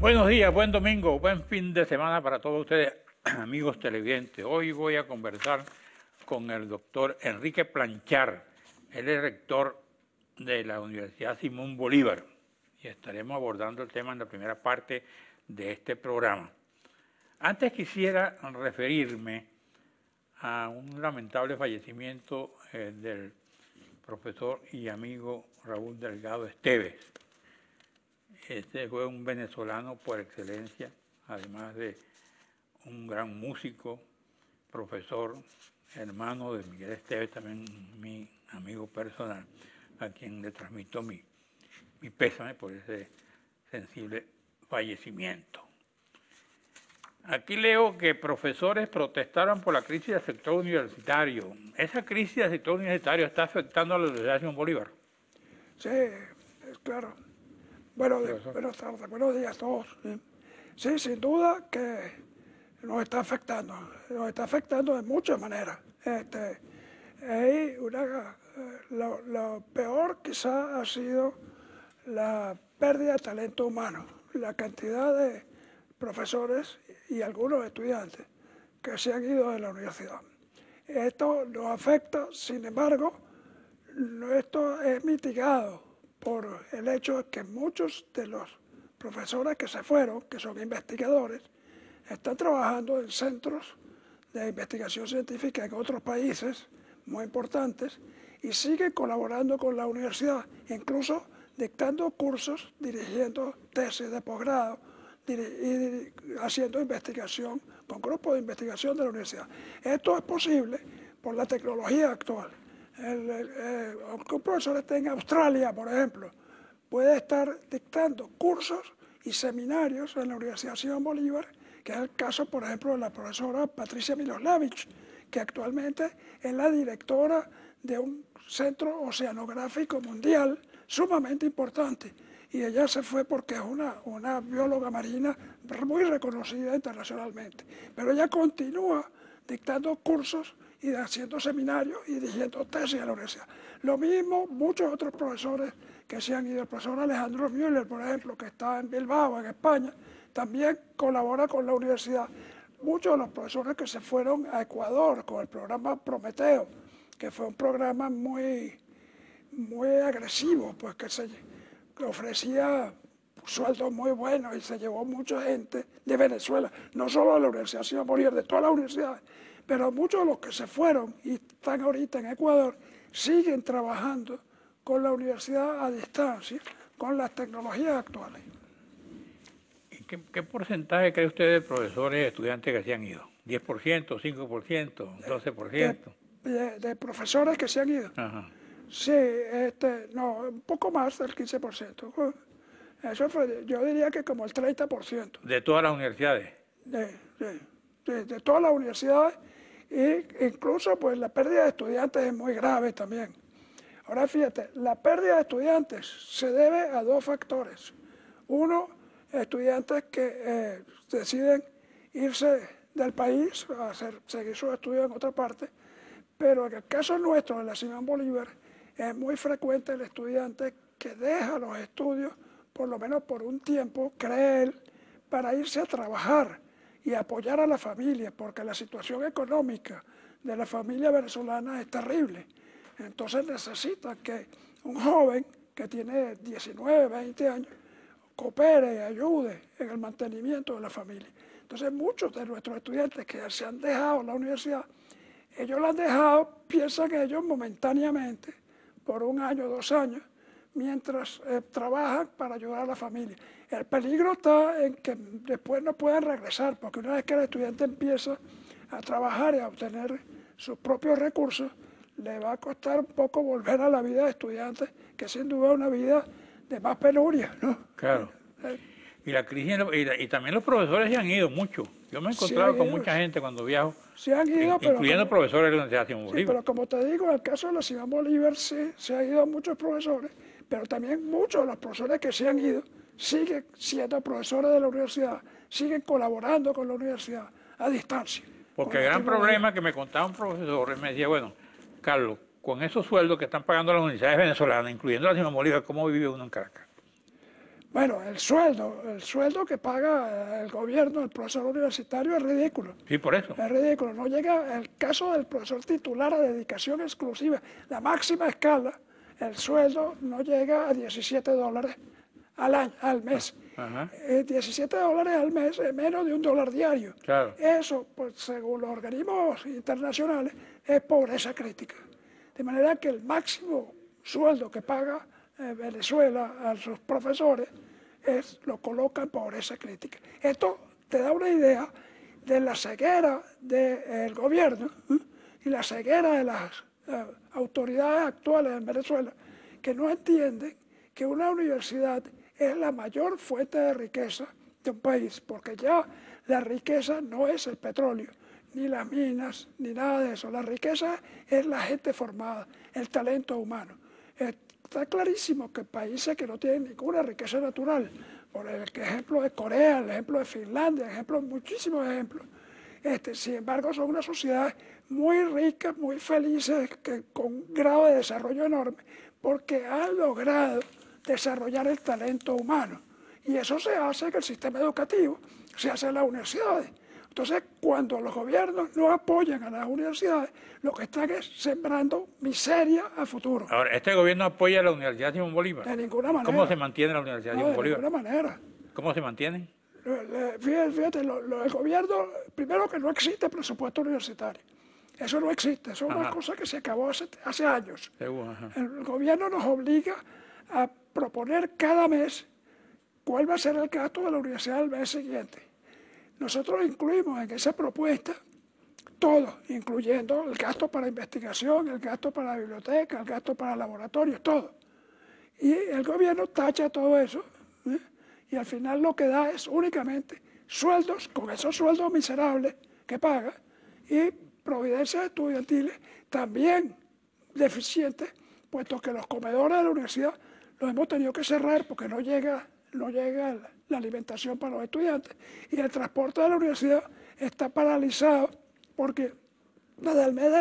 Buenos días, buen domingo, buen fin de semana para todos ustedes, amigos televidentes. Hoy voy a conversar con el doctor Enrique Planchar. Él es rector de la Universidad Simón Bolívar y estaremos abordando el tema en la primera parte de este programa. Antes quisiera referirme a un lamentable fallecimiento del profesor y amigo Raúl Delgado Esteves. Este fue un venezolano por excelencia, además de un gran músico, profesor, hermano de Miguel Esteves, también mi amigo personal, a quien le transmito mi pésame por ese sensible fallecimiento. Aquí leo que profesores protestaron por la crisis del sector universitario. ¿Esa crisis del sector universitario está afectando a la Universidad Simón Bolívar? Sí, es claro. Bueno, buenas tardes, buenos días a todos. Sí, sin duda que nos está afectando de muchas maneras. Lo peor quizás ha sido la pérdida de talento humano, la cantidad de profesores y algunos estudiantes que se han ido de la universidad. Esto nos afecta, sin embargo, esto es mitigado por el hecho de que muchos de los profesores que se fueron, que son investigadores, están trabajando en centros de investigación científica en otros países muy importantes y siguen colaborando con la universidad, incluso dictando cursos, dirigiendo tesis de posgrado y haciendo investigación con grupos de investigación de la universidad. Esto es posible por la tecnología actual. Aunque un profesor esté en Australia, por ejemplo, puede estar dictando cursos y seminarios en la Universidad Simón Bolívar, que es el caso, por ejemplo, de la profesora Patricia Miloslavich, que actualmente es la directora de un centro oceanográfico mundial sumamente importante. Y ella se fue porque es una bióloga marina muy reconocida internacionalmente. Pero ella continúa dictando cursos y haciendo seminarios y dirigiendo tesis a la universidad. Lo mismo muchos otros profesores que se han ido. El profesor Alejandro Müller, por ejemplo, que está en Bilbao, en España, también colabora con la universidad. Muchos de los profesores que se fueron a Ecuador con el programa Prometeo, que fue un programa muy agresivo, pues que ofrecía sueldos muy buenos y se llevó mucha gente de Venezuela, no solo de la Universidad Simón Bolívar, de todas las universidades. Pero muchos de los que se fueron y están ahorita en Ecuador siguen trabajando con la universidad a distancia, con las tecnologías actuales. ¿Y qué porcentaje cree usted de profesores y estudiantes que se han ido? ¿10%, 5%, 12%? De profesores que se han ido. Ajá. Sí, no, un poco más del 15%. Eso fue, yo diría que como el 30%. ¿De todas las universidades? De todas las universidades. E incluso pues la pérdida de estudiantes es muy grave también. Ahora fíjate, la pérdida de estudiantes se debe a dos factores. Uno, estudiantes que deciden irse del país a seguir sus estudios en otra parte, pero en el caso nuestro, de la Simón Bolívar, es muy frecuente el estudiante que deja los estudios, por lo menos por un tiempo, cree él, para irse a trabajar y apoyar a la familia, porque la situación económica de la familia venezolana es terrible. Entonces necesita que un joven que tiene 19, 20 años coopere y ayude en el mantenimiento de la familia. Entonces muchos de nuestros estudiantes que se han dejado la universidad, ellos la han dejado, piensan ellos momentáneamente, por un año, 2 años, mientras trabajan para ayudar a la familia. El peligro está en que después no puedan regresar, porque una vez que el estudiante empieza a trabajar y a obtener sus propios recursos, le va a costar un poco volver a la vida de estudiante, que sin duda es una vida de más penuria, ¿no? Claro. Y la crisis, y también los profesores se han ido mucho. Yo me he encontrado con mucha gente cuando viajo, se han ido, incluyendo profesores de la Universidad Simón Bolívar. Sí, pero como te digo, en el caso de la Simón Bolívar sí, se han ido muchos profesores, pero también muchos de los profesores que se han ido siguen siendo profesores de la universidad, siguen colaborando con la universidad a distancia. Porque el gran problema que me contaba un profesor, me decía, bueno, Carlos, con esos sueldos que están pagando las universidades venezolanas, incluyendo la Simón Bolívar, ¿cómo vive uno en Caracas? Bueno, el sueldo que paga el gobierno, el profesor universitario es ridículo. Sí, por eso. Es ridículo. No llega el caso del profesor titular a dedicación exclusiva. La máxima escala, el sueldo no llega a $17 al mes. Ajá. 17 dólares al mes es menos de $1 diario. Claro. Eso, pues según los organismos internacionales, es pobreza crítica. De manera que el máximo sueldo que paga Venezuela a sus profesores lo coloca en pobreza crítica. Esto te da una idea de la ceguera del gobierno y la ceguera de las autoridades actuales en Venezuela, que no entienden que una universidad es la mayor fuente de riqueza de un país, porque ya la riqueza no es el petróleo, ni las minas, ni nada de eso. La riqueza es la gente formada, el talento humano. Está clarísimo que países que no tienen ninguna riqueza natural, por el ejemplo de Corea, el ejemplo de Finlandia, muchísimos ejemplos, sin embargo son unas sociedades muy ricas, muy felices, con un grado de desarrollo enorme, porque han logrado desarrollar el talento humano. Y eso se hace en el sistema educativo, se hace en las universidades. Entonces, cuando los gobiernos no apoyan a las universidades, lo que están es sembrando miseria a futuro. Ahora, ¿este gobierno apoya a la Universidad Simón Bolívar? De ninguna manera. ¿Cómo se mantiene la Universidad Simón Bolívar? De ninguna manera. ¿Cómo se mantienen? Fíjate, el gobierno, primero que no existe presupuesto universitario. Eso no existe, eso es una cosa que se acabó hace años. El gobierno nos obliga a proponer cada mes cuál va a ser el gasto de la universidad el mes siguiente. Nosotros incluimos en esa propuesta todo, incluyendo el gasto para investigación, el gasto para la biblioteca, el gasto para laboratorios, todo. Y el gobierno tacha todo eso, y al final lo que da es únicamente sueldos, con esos sueldos miserables que paga, y providencias estudiantiles también deficientes, puesto que los comedores de la universidad los hemos tenido que cerrar porque no llega la alimentación para los estudiantes, y el transporte de la universidad está paralizado porque desde el mes de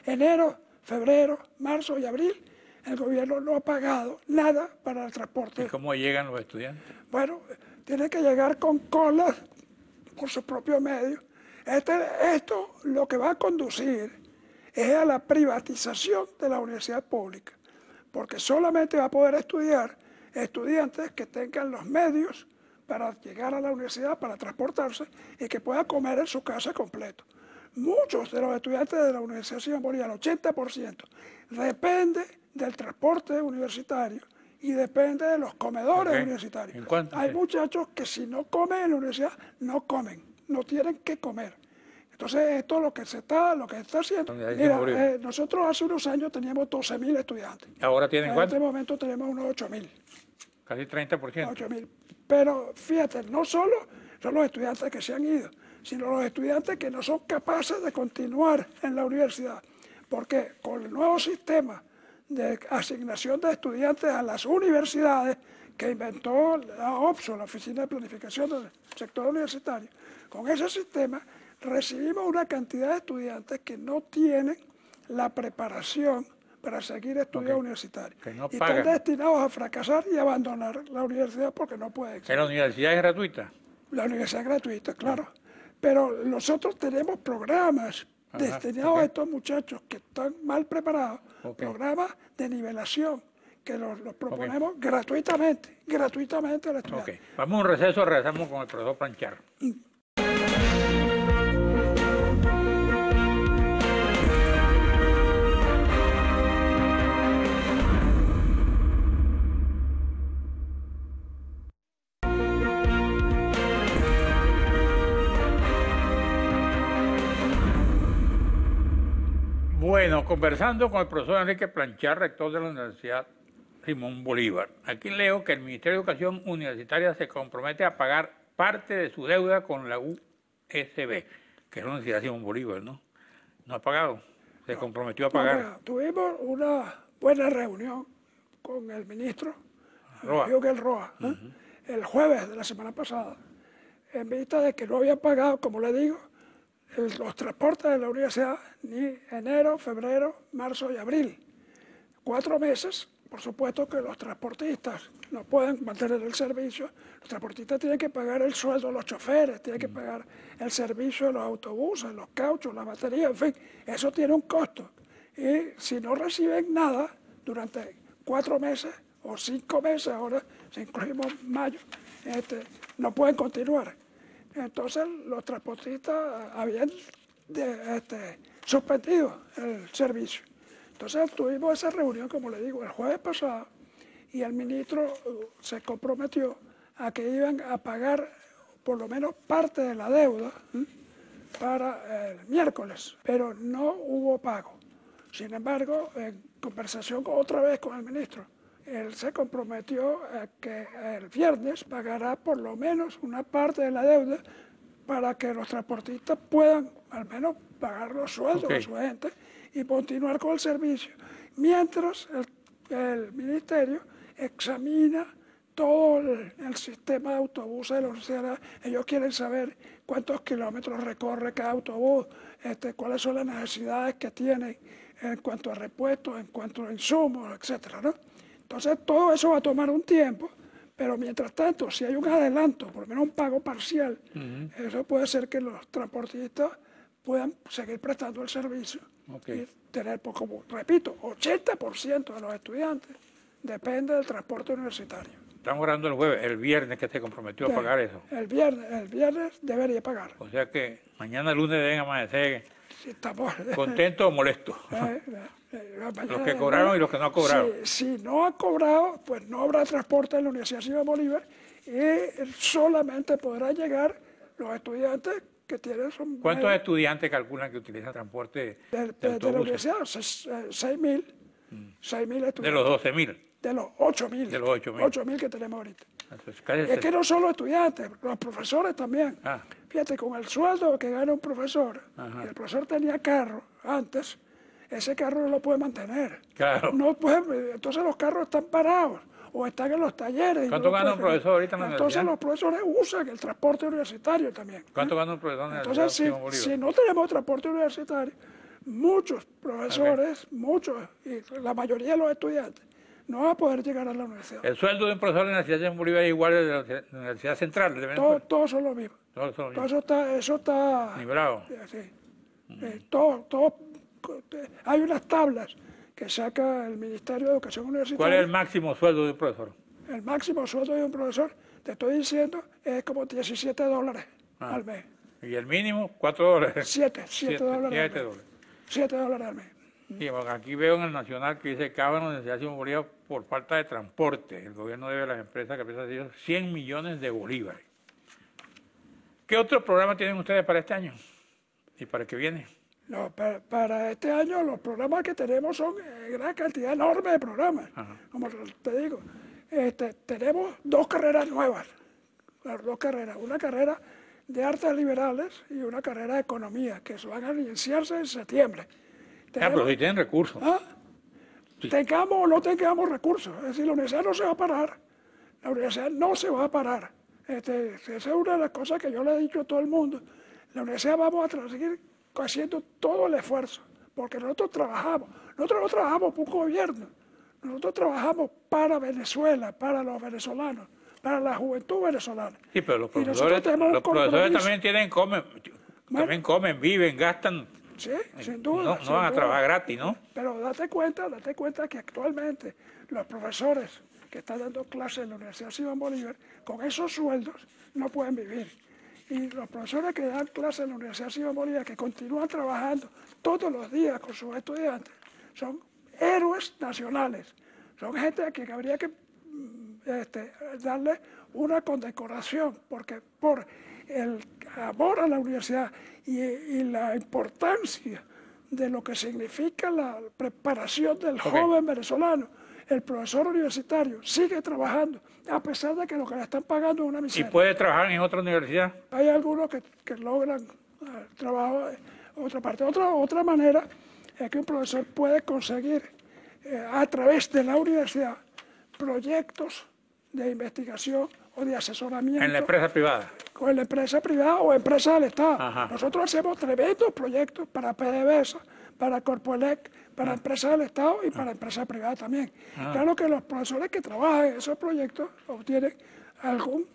enero, febrero, marzo y abril, el gobierno no ha pagado nada para el transporte. ¿Y cómo llegan los estudiantes? Bueno, tienen que llegar con colas por sus propios medios. Esto lo que va a conducir es a la privatización de la universidad pública, porque solamente va a poder estudiar estudiantes que tengan los medios para llegar a la universidad, para transportarse y que puedan comer en su casa completo. Muchos de los estudiantes de la Universidad Simón Bolívar, el 80%, depende del transporte universitario y depende de los comedores universitarios. Hay muchachos que si no comen en la universidad, no comen, no tienen que comer. Entonces, esto es lo que se está haciendo. Mira, nosotros hace unos años teníamos 12.000 estudiantes. ¿Ahora tienen cuánto? En este momento tenemos unos 8.000. Casi 30%. 8.000. Pero fíjate, no solo son los estudiantes que se han ido, sino los estudiantes que no son capaces de continuar en la universidad. Porque con el nuevo sistema de asignación de estudiantes a las universidades que inventó la OPSO, la Oficina de Planificación del Sector Universitario, con ese sistema recibimos una cantidad de estudiantes que no tienen la preparación para seguir estudios universitarios. Y están destinados a fracasar y abandonar la universidad porque no pueden. ¿La universidad es gratuita? La universidad es gratuita, claro. Pero nosotros tenemos programas destinados a estos muchachos que están mal preparados, programas de nivelación, que los proponemos gratuitamente al estudiante. Vamos a un receso, regresamos con el profesor Planchar. Bueno, conversando con el profesor Enrique Planchar, rector de la Universidad Simón Bolívar. Aquí leo que el Ministerio de Educación Universitaria se compromete a pagar parte de su deuda con la USB, que es la Universidad Simón Bolívar, ¿no? No ha pagado, se comprometió a pagar. Tuvimos una buena reunión con el ministro Huguel Roa, el jueves de la semana pasada, en vista de que no habían pagado, como le digo, los transportes de la universidad ni enero, febrero, marzo y abril. 4 meses por supuesto que los transportistas no pueden mantener el servicio. Los transportistas tienen que pagar el sueldo de los choferes, tienen que pagar el servicio de los autobuses, los cauchos, la batería, en fin, eso tiene un costo. Y si no reciben nada durante 4 meses o 5 meses, ahora si incluimos mayo, no pueden continuar. Entonces los transportistas habían suspendido el servicio. Entonces tuvimos esa reunión, como le digo, el jueves pasado, y el ministro se comprometió a que iban a pagar por lo menos parte de la deuda para el miércoles, pero no hubo pago. Sin embargo, en conversación otra vez con el ministro, él se comprometió a que el viernes pagará por lo menos una parte de la deuda para que los transportistas puedan al menos pagar los sueldos de su gente y continuar con el servicio, mientras el ministerio examina todo el sistema de autobuses de la universidad. Ellos quieren saber cuántos kilómetros recorre cada autobús, cuáles son las necesidades que tienen en cuanto a repuestos, en cuanto a insumos, etcétera, ¿no? Entonces todo eso va a tomar un tiempo, pero mientras tanto, si hay un adelanto, por lo menos un pago parcial, eso puede ser que los transportistas puedan seguir prestando el servicio y tener, pues, como repito, 80% de los estudiantes depende del transporte universitario. Estamos hablando el jueves, el viernes que se comprometió a pagar eso. El viernes debería pagar. O sea que mañana lunes deben amanecer si estamos contentos o molestos. Los que cobraron y los que no han cobrado. Si no han cobrado, pues no habrá transporte en la Universidad Simón Bolívar y solamente podrán llegar los estudiantes que tienen... ¿Cuántos estudiantes calculan que utilizan transporte de autobuses? De la universidad, 6.000 estudiantes. ¿De los 12.000? De los 8.000. De los 8.000. 8.000 que tenemos ahorita. Entonces, es que no solo estudiantes, los profesores también. Ah. Fíjate, con el sueldo que gana un profesor, y el profesor tenía carro antes, ese carro no lo puede mantener. Claro. No puede, entonces los carros están parados o están en los talleres. ¿Cuánto gana un profesor ahorita en la Entonces universidad? los profesores usan el transporte universitario también. ¿Cuánto gana un profesor en la Entonces, si no tenemos transporte universitario, muchos profesores, y la mayoría de los estudiantes, no van a poder llegar a la universidad. ¿El sueldo de un profesor en la Universidad de Bolívar es igual al de la Universidad Central de Venezuela? Todos son lo mismo. Todos son lo mismo. Eso está nivelado. Sí. Hay unas tablas que saca el Ministerio de Educación Universitaria. ¿Cuál es el máximo sueldo de un profesor? El máximo sueldo de un profesor, te estoy diciendo, es como $17 al mes. ¿Y el mínimo? $4. $7 dólares. $7 al mes. Sí, aquí veo en el Nacional que dice que acaba la Universidad de Simón Bolívar por falta de transporte. El gobierno debe a las empresas que piensan 100 millones de bolívares. ¿Qué otro programa tienen ustedes para este año y para el que viene? No, para este año los programas que tenemos son gran cantidad enorme de programas. Como te digo, tenemos 2 carreras nuevas. Las 2 carreras. Una carrera de artes liberales y una carrera de economía, que van a iniciarse en septiembre. Pero si tienen recursos. Sí. Tengamos o no tengamos recursos. Es decir, la universidad no se va a parar. La universidad no se va a parar. Esa es una de las cosas que yo le he dicho a todo el mundo. La universidad vamos a seguir haciendo todo el esfuerzo, porque nosotros trabajamos. Nosotros no trabajamos por un gobierno. Nosotros trabajamos para Venezuela, para los venezolanos, para la juventud venezolana. Sí, pero los profesores también comen, viven, gastan. Sí, sin duda. No van a trabajar gratis, ¿no? Pero date cuenta que actualmente los profesores que están dando clases en la Universidad Simón Bolívar, con esos sueldos no pueden vivir. Y los profesores que dan clases en la Universidad Simón Bolívar, que continúan trabajando todos los días con sus estudiantes, son héroes nacionales. Son gente a quien habría que darle una condecoración, porque por el amor a la universidad y la importancia de lo que significa la preparación del joven venezolano, el profesor universitario sigue trabajando, a pesar de que lo que le están pagando es una miseria. ¿Y puede trabajar en otra universidad? Hay algunos que logran trabajo en otra parte. Otra manera es que un profesor puede conseguir a través de la universidad proyectos de investigación o de asesoramiento. ¿En la empresa privada? Con la empresa privada o empresa del Estado. Ajá. Nosotros hacemos tremendos proyectos para PDVSA, para Corpoelec, para empresas del Estado y para empresas privadas también. Claro que los profesores que trabajan en esos proyectos obtienen algún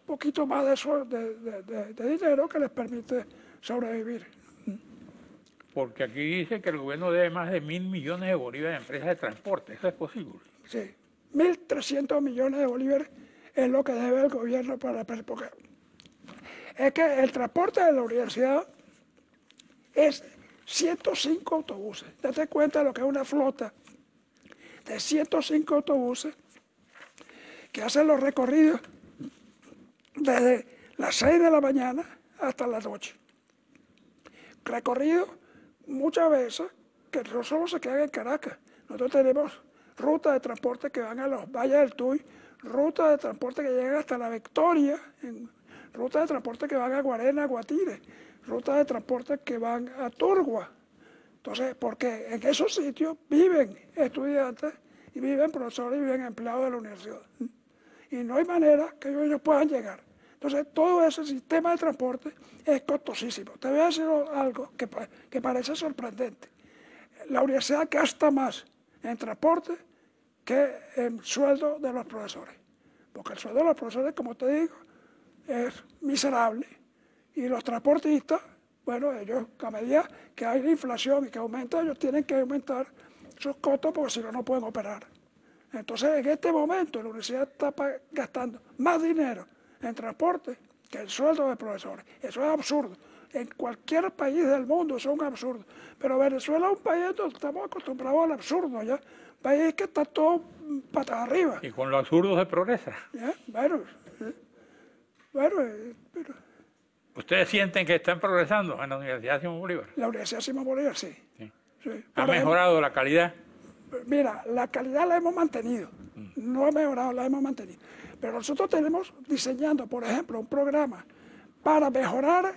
poquito más de dinero que les permite sobrevivir. Porque aquí dice que el gobierno debe más de 1.000 millones de bolívares a empresas de transporte. ¿Eso es posible? Sí, 1.300 millones de bolívares es lo que debe el gobierno para la época. Es que el transporte de la universidad es 105 autobuses. Date cuenta de lo que es una flota de 105 autobuses que hacen los recorridos desde las 6 de la mañana hasta la noche. Recorridos muchas veces que no solo se quedan en Caracas. Nosotros tenemos rutas de transporte que van a los valles del Tuy, rutas de transporte que llegan hasta La Victoria, rutas de transporte que van a Guarena, Guatire, rutas de transporte que van a Turgua. Entonces, porque en esos sitios viven estudiantes y viven profesores y viven empleados de la universidad. Y no hay manera que ellos puedan llegar. Entonces, todo ese sistema de transporte es costosísimo. Te voy a decir algo que parece sorprendente. La universidad gasta más en transporte que en sueldo de los profesores. Porque el sueldo de los profesores, como te digo, es miserable. Y los transportistas, bueno, ellos, a medida que hay la inflación y que aumenta, ellos tienen que aumentar sus costos porque si no, no pueden operar. Entonces, en este momento, la universidad está gastando más dinero en transporte que el sueldo de profesores. Eso es absurdo. En cualquier país del mundo eso es un absurdo. Pero Venezuela es un país donde estamos acostumbrados al absurdo, ¿ya? Un país que está todo patas arriba. Y con lo absurdo se progresa. ¿Ya? Pero ¿Ustedes sienten que están progresando en la Universidad Simón Bolívar? la Universidad Simón Bolívar sí. Sí. ¿Ha mejorado la calidad? Mira, la calidad la hemos mantenido. No ha mejorado, la hemos mantenido. Pero nosotros tenemos diseñando, por ejemplo, un programa para mejorar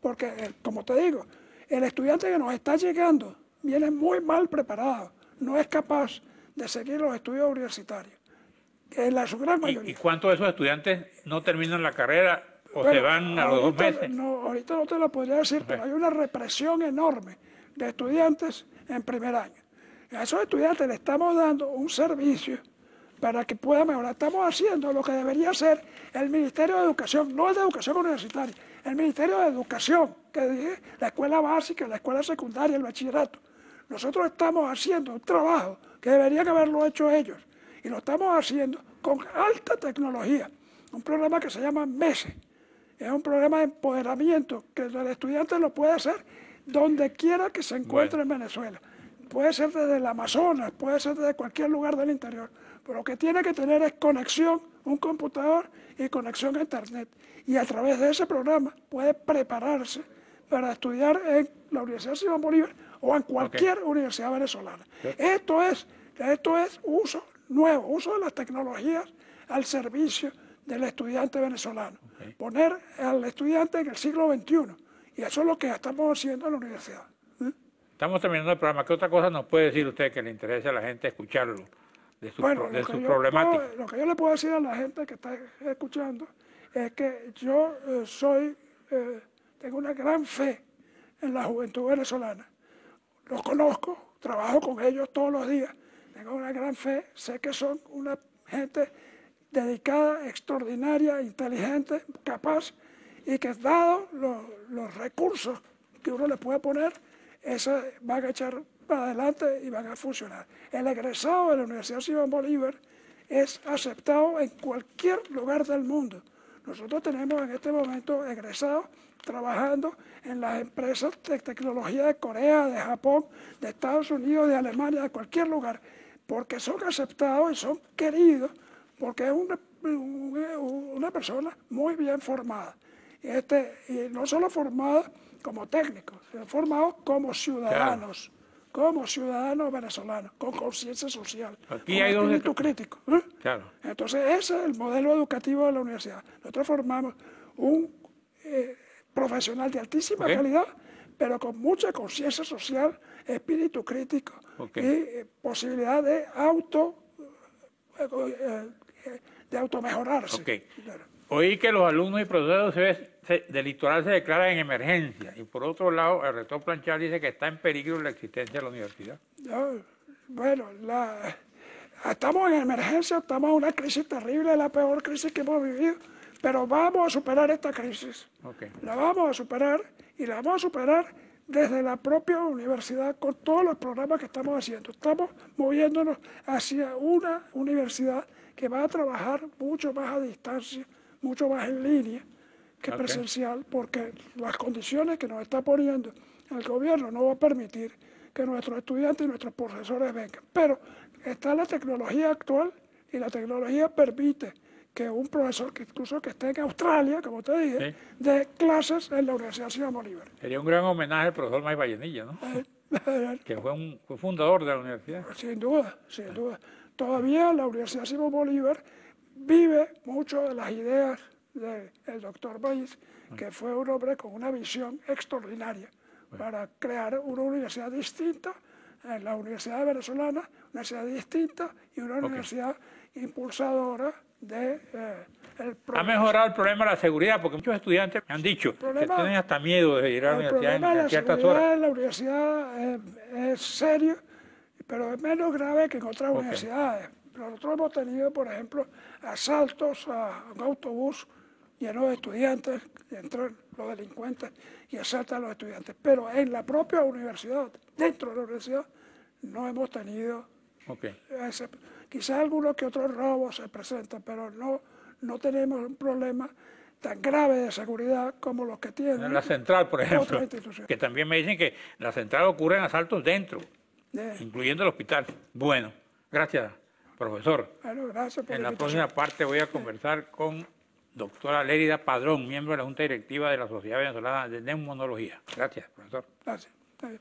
porque, como te digo, el estudiante que nos está llegando viene muy mal preparado, no es capaz de seguir los estudios universitarios, en su gran mayoría. ¿Y cuántos de esos estudiantes no terminan la carrera o se van a los 2 meses? No, ahorita no te lo podría decir, pero hay una represión enorme de estudiantes en primer año. A esos estudiantes le estamos dando un servicio para que pueda mejorar. Estamos haciendo lo que debería hacer el Ministerio de Educación, no el de Educación Universitaria, el Ministerio de Educación, que dije, la escuela básica, la escuela secundaria, el bachillerato. Nosotros estamos haciendo un trabajo que deberían haberlo hecho ellos, y lo estamos haciendo con alta tecnología. Un programa que se llama MESE. Es un programa de empoderamiento que el estudiante lo puede hacer donde quiera que se encuentre en Venezuela. Puede ser desde el Amazonas, puede ser desde cualquier lugar del interior, pero lo que tiene que tener es conexión, un computador y conexión a Internet. Y a través de ese programa puede prepararse para estudiar en la Universidad Simón Bolívar o en cualquier universidad venezolana. Esto es uso nuevo, uso de las tecnologías al servicio del estudiante venezolano. Poner al estudiante en el siglo XXI. Y eso es lo que estamos haciendo en la universidad. Estamos terminando el programa. ¿Qué otra cosa nos puede decir usted que le interese a la gente escucharlo de sus problemáticas? Lo que yo le puedo decir a la gente que está escuchando es que yo tengo una gran fe en la juventud venezolana. Los conozco, trabajo con ellos todos los días. Tengo una gran fe, sé que son una gente dedicada, extraordinaria, inteligente, capaz, y que dado los recursos que uno le puede poner, van a echar para adelante y van a funcionar. El egresado de la Universidad Simón Bolívar es aceptado en cualquier lugar del mundo. Nosotros tenemos en este momento egresados trabajando en las empresas de tecnología de Corea, de Japón, de Estados Unidos, de Alemania, de cualquier lugar, porque son aceptados y son queridos, porque es una persona muy bien formada. Y no solo formada como técnicos, sino formados como ciudadanos, como ciudadanos venezolanos, con conciencia social, Aquí con hay espíritu crítico. Claro. Entonces ese es el modelo educativo de la universidad. Nosotros formamos un profesional de altísima calidad, pero con mucha conciencia social, espíritu crítico y posibilidad de automejorarse. Okay. Oí que los alumnos y profesores del litoral se declaran en emergencia y por otro lado el rector Planchar dice que está en peligro la existencia de la universidad. Bueno, estamos en emergencia, estamos en una crisis terrible, la peor crisis que hemos vivido, pero vamos a superar esta crisis. Okay. La vamos a superar y la vamos a superar desde la propia universidad con todos los programas que estamos haciendo. Estamos moviéndonos hacia una universidad que va a trabajar mucho más a distancia, mucho más en línea que presencial, porque las condiciones que nos está poniendo el gobierno no va a permitir que nuestros estudiantes y nuestros profesores vengan. Pero está la tecnología actual y la tecnología permite que un profesor que incluso que esté en Australia, como te dije, sí, dé clases en la Universidad Simón Bolívar. Sería un gran homenaje al profesor May Vallenilla, ¿no? Que fue fundador de la universidad. Sin duda, sin duda. Todavía la Universidad Simón Bolívar vive mucho de las ideas del doctor Maíz, que fue un hombre con una visión extraordinaria para crear una universidad distinta, la Universidad Venezolana, una universidad distinta y una universidad impulsadora de el progreso. Ha mejorado el problema de la seguridad, porque muchos estudiantes me han dicho que tienen hasta miedo de ir a la universidad en ciertas horas. La universidad es serio, pero es menos grave que en otras universidades. Nosotros hemos tenido, por ejemplo, asaltos a un autobús lleno de estudiantes, entran los delincuentes y asaltan a los estudiantes. Pero en la propia universidad, dentro de la universidad, no hemos tenido quizás algunos que otros robos se presentan, pero no tenemos un problema tan grave de seguridad como los que tienen en la central, por ejemplo, que también me dicen que en la central ocurren asaltos dentro, incluyendo el hospital. Bueno, gracias, profesor. Bueno, gracias por en la próxima parte voy a conversar con doctora Lérida Padrón, miembro de la Junta Directiva de la Sociedad Venezolana de Neumonología. Gracias, profesor. Gracias. Está bien.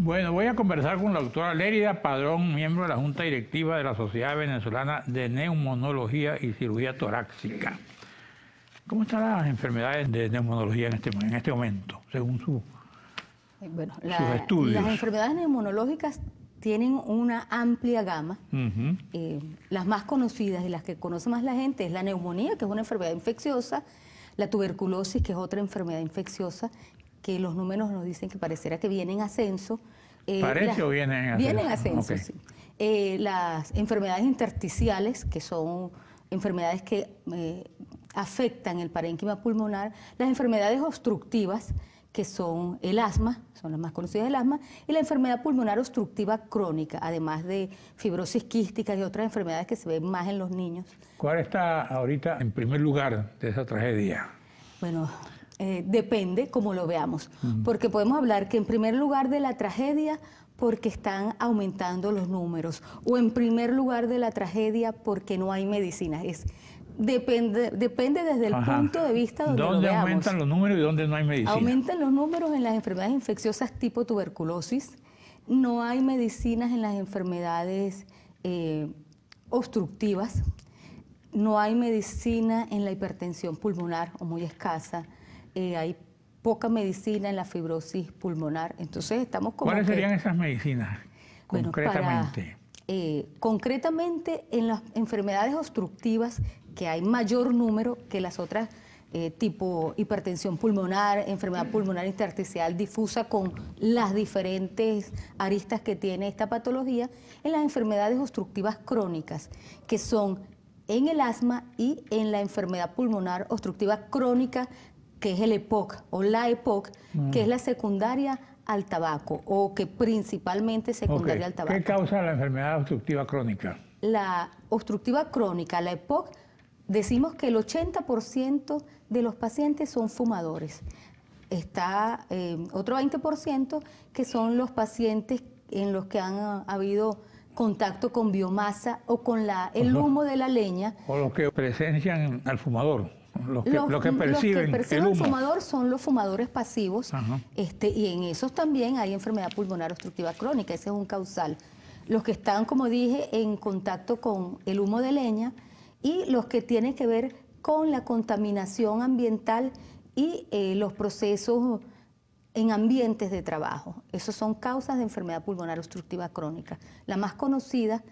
Bueno, voy a conversar con la doctora Lérida Padrón, miembro de la Junta Directiva de la Sociedad Venezolana de Neumonología y Cirugía Torácica. ¿Cómo están las enfermedades de neumonología en este momento, según sus estudios? Las enfermedades neumonológicas tienen una amplia gama. Las más conocidas y las que conoce más la gente es la neumonía, que es una enfermedad infecciosa, la tuberculosis, que es otra enfermedad infecciosa, que los números nos dicen que pareciera que viene en ascenso. ¿Parece o viene en ascenso? Viene en ascenso, sí. Las enfermedades intersticiales, que son enfermedades que afectan el parénquima pulmonar, las enfermedades obstructivas, que son el asma, son las más conocidas del asma, y la enfermedad pulmonar obstructiva crónica, además de fibrosis quística y otras enfermedades que se ven más en los niños. ¿Cuál está ahorita en primer lugar de esa tragedia? Bueno, depende cómo lo veamos, porque podemos hablar que en primer lugar de la tragedia porque están aumentando los números, o en primer lugar de la tragedia porque no hay medicinas. Depende desde el punto de vista donde lo veamos. ¿Dónde aumentan los números y dónde no hay medicina? Aumentan los números en las enfermedades infecciosas tipo tuberculosis, no hay medicinas en las enfermedades obstructivas, no hay medicina en la hipertensión pulmonar o muy escasa, hay poca medicina en la fibrosis pulmonar, entonces estamos como ¿Cuáles serían esas medicinas concretamente? Concretamente en las enfermedades obstructivas, que hay mayor número que las otras, tipo hipertensión pulmonar, enfermedad pulmonar intersticial difusa con las diferentes aristas que tiene esta patología, en las enfermedades obstructivas crónicas, que son en el asma y en la enfermedad pulmonar obstructiva crónica, que es el EPOC o la EPOC, que es la secundaria al tabaco, o que principalmente secundaria al tabaco. ¿Qué causa la enfermedad obstructiva crónica? La obstructiva crónica, la EPOC, decimos que el 80% de los pacientes son fumadores. Está otro 20% que son los pacientes en los que han habido contacto con biomasa o con el humo de la leña. O los que presencian al fumador. Los que perciben el humo. El fumador son los fumadores pasivos, y en esos también hay enfermedad pulmonar obstructiva crónica, ese es un causal. Los que están, como dije, en contacto con el humo de leña y los que tienen que ver con la contaminación ambiental y los procesos en ambientes de trabajo. Esos son causas de enfermedad pulmonar obstructiva crónica. La más conocida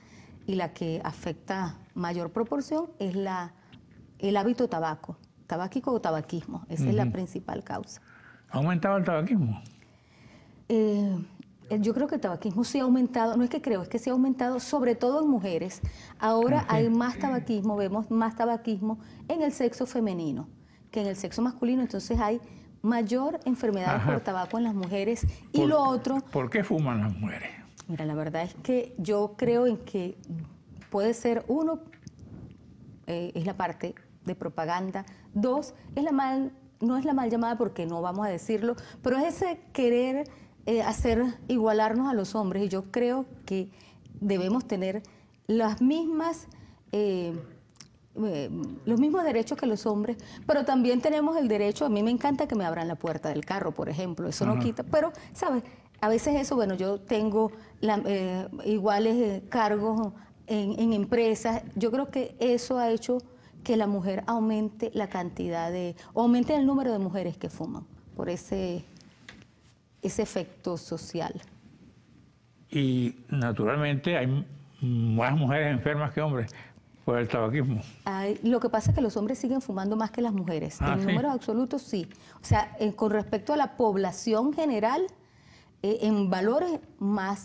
y la que afecta mayor proporción es el hábito tabáquico o tabaquismo. Esa es la principal causa. ¿Ha aumentado el tabaquismo? Yo creo que el tabaquismo sí ha aumentado, no es que creo, es que sí ha aumentado, sobre todo en mujeres. Ahora hay más tabaquismo, vemos más tabaquismo en el sexo femenino que en el sexo masculino, entonces hay mayor enfermedad por tabaco en las mujeres. Y lo otro... ¿Por qué fuman las mujeres? Mira, la verdad es que yo creo en que puede ser, uno, es la parte de propaganda, dos, no es la mal llamada porque no vamos a decirlo, pero es ese querer igualarnos a los hombres, y yo creo que debemos tener las mismas... los mismos derechos que los hombres, pero también tenemos el derecho, a mí me encanta que me abran la puerta del carro, por ejemplo, eso no quita, pero, ¿sabes? A veces eso, bueno, yo tengo iguales cargos en empresas, yo creo que eso ha hecho que la mujer aumente la cantidad o aumente el número de mujeres que fuman, por ese efecto social. Y naturalmente hay más mujeres enfermas que hombres por el tabaquismo. Lo que pasa es que los hombres siguen fumando más que las mujeres. En números absolutos, sí. O sea, con respecto a la población general, en valores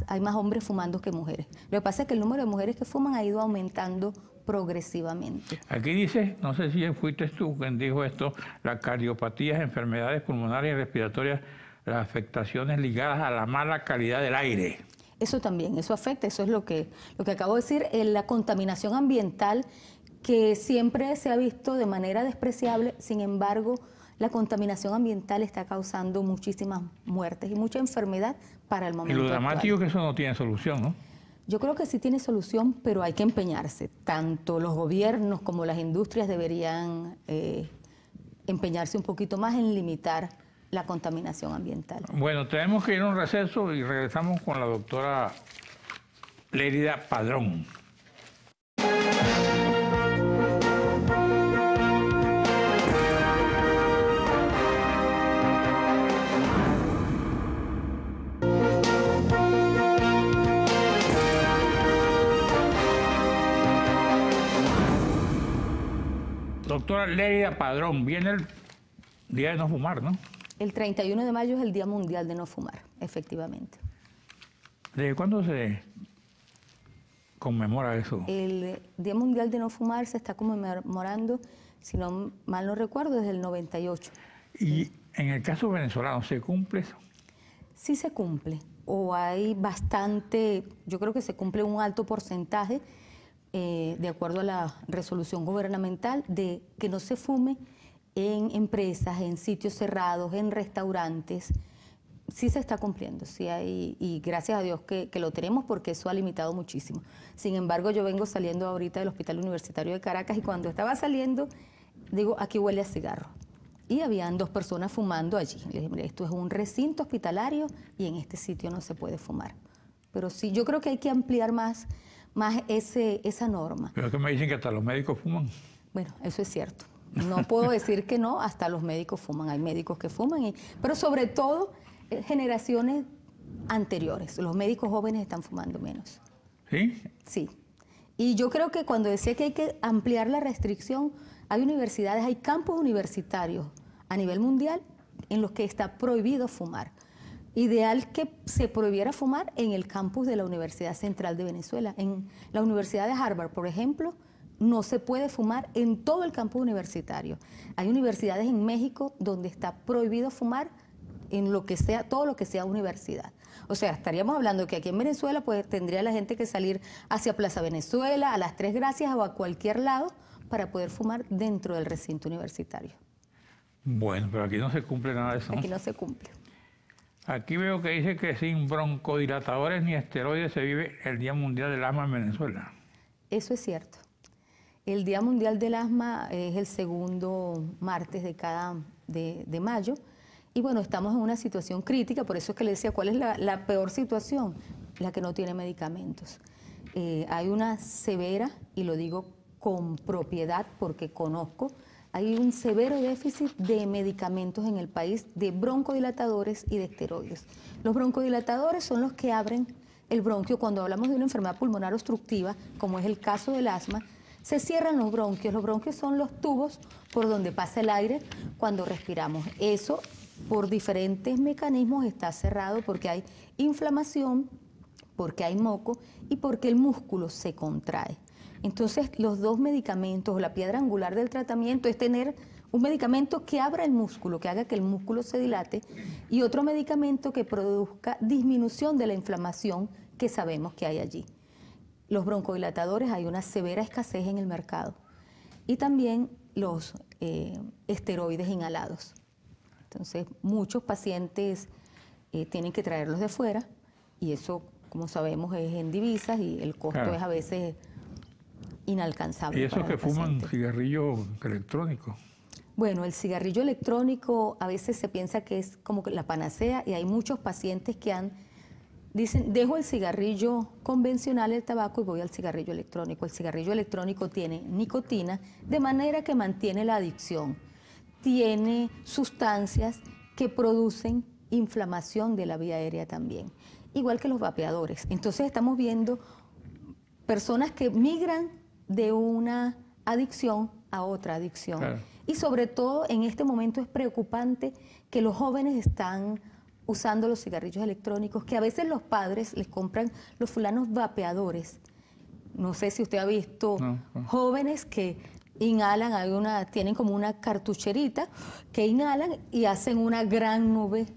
hay más hombres fumando que mujeres. Lo que pasa es que el número de mujeres que fuman ha ido aumentando progresivamente. Aquí dice, no sé si fuiste tú quien dijo esto, las cardiopatías, enfermedades pulmonares y respiratorias, las afectaciones ligadas a la mala calidad del aire. Eso también, eso afecta, eso es lo que acabo de decir, la contaminación ambiental que siempre se ha visto de manera despreciable, sin embargo, la contaminación ambiental está causando muchísimas muertes y mucha enfermedad para el momento Y lo dramático actual. que eso no tiene solución, ¿no? Yo creo que sí tiene solución, pero hay que empeñarse. Tanto los gobiernos como las industrias deberían empeñarse un poquito más en limitar la contaminación ambiental. Bueno, tenemos que ir a un receso y regresamos con la doctora Lérida Padrón. Doctora Lérida Padrón, viene el Día de No Fumar, ¿no? El 31 de mayo es el Día Mundial de No Fumar, efectivamente. ¿Desde cuándo se conmemora eso? El Día Mundial de No Fumar se está conmemorando, si no mal no recuerdo, desde el 98. Y en el caso venezolano, ¿se cumple eso? Sí se cumple, o hay bastante, yo creo que se cumple un alto porcentaje, de acuerdo a la resolución gubernamental, de que no se fume en empresas, en sitios cerrados, en restaurantes. Sí se está cumpliendo, sí hay, y gracias a Dios que lo tenemos porque eso ha limitado muchísimo. Sin embargo, yo vengo saliendo ahorita del Hospital Universitario de Caracas y cuando estaba saliendo, digo, aquí huele a cigarro. Y habían 2 personas fumando allí. Les dije, mire, esto es un recinto hospitalario y en este sitio no se puede fumar. Pero sí, yo creo que hay que ampliar más esa norma. Pero es que me dicen que hasta los médicos fuman. Bueno, eso es cierto. No puedo decir que no, hasta los médicos fuman. Hay médicos que fuman, pero sobre todo generaciones anteriores. Los médicos jóvenes están fumando menos. ¿Sí? Sí. Y yo creo que cuando decía que hay que ampliar la restricción, hay universidades, hay campus universitarios a nivel mundial en los que está prohibido fumar. Ideal que se prohibiera fumar en el campus de la Universidad Central de Venezuela. En la Universidad de Harvard, por ejemplo, no se puede fumar en todo el campus universitario. Hay universidades en México donde está prohibido fumar en lo que sea, todo lo que sea universidad. O sea, estaríamos hablando que aquí en Venezuela pues tendría la gente que salir hacia Plaza Venezuela, a las Tres Gracias o a cualquier lado para poder fumar dentro del recinto universitario. Bueno, pero aquí no se cumple nada de eso, ¿no? Aquí no se cumple. Aquí veo que dice que sin broncodilatadores ni esteroides se vive el Día Mundial del Asma en Venezuela. Eso es cierto. El Día Mundial del Asma es el segundo martes de mayo. Y bueno, estamos en una situación crítica, por eso es que le decía, ¿cuál es la peor situación? La que no tiene medicamentos. Hay una severa, y lo digo con propiedad porque conozco, hay un severo déficit de medicamentos en el país, de broncodilatadores y de esteroides. Los broncodilatadores son los que abren el bronquio. Cuando hablamos de una enfermedad pulmonar obstructiva, como es el caso del asma, se cierran los bronquios. Los bronquios son los tubos por donde pasa el aire cuando respiramos. Eso, por diferentes mecanismos, está cerrado porque hay inflamación, porque hay moco y porque el músculo se contrae. Entonces, los dos medicamentos, o la piedra angular del tratamiento, es tener un medicamento que abra el músculo, que haga que el músculo se dilate, y otro medicamento que produzca disminución de la inflamación que sabemos que hay allí. Los broncodilatadores hay una severa escasez en el mercado. Y también los esteroides inhalados. Entonces, muchos pacientes tienen que traerlos de fuera, y eso, como sabemos, es en divisas y el costo es a veces inalcanzable. ¿Y esos que fuman cigarrillo electrónico? Bueno, el cigarrillo electrónico a veces se piensa que es como la panacea, y hay muchos pacientes que dicen, dejo el cigarrillo convencional, el tabaco, y voy al cigarrillo electrónico. El cigarrillo electrónico tiene nicotina, de manera que mantiene la adicción. Tiene sustancias que producen inflamación de la vía aérea también, igual que los vapeadores. Entonces estamos viendo personas que migran de una adicción a otra adicción. Claro. Y sobre todo en este momento es preocupante que los jóvenes están usando los cigarrillos electrónicos, que a veces los padres les compran los fulanos vapeadores. No sé si usted ha visto jóvenes que inhalan, tienen como una cartucherita que inhalan y hacen una gran nube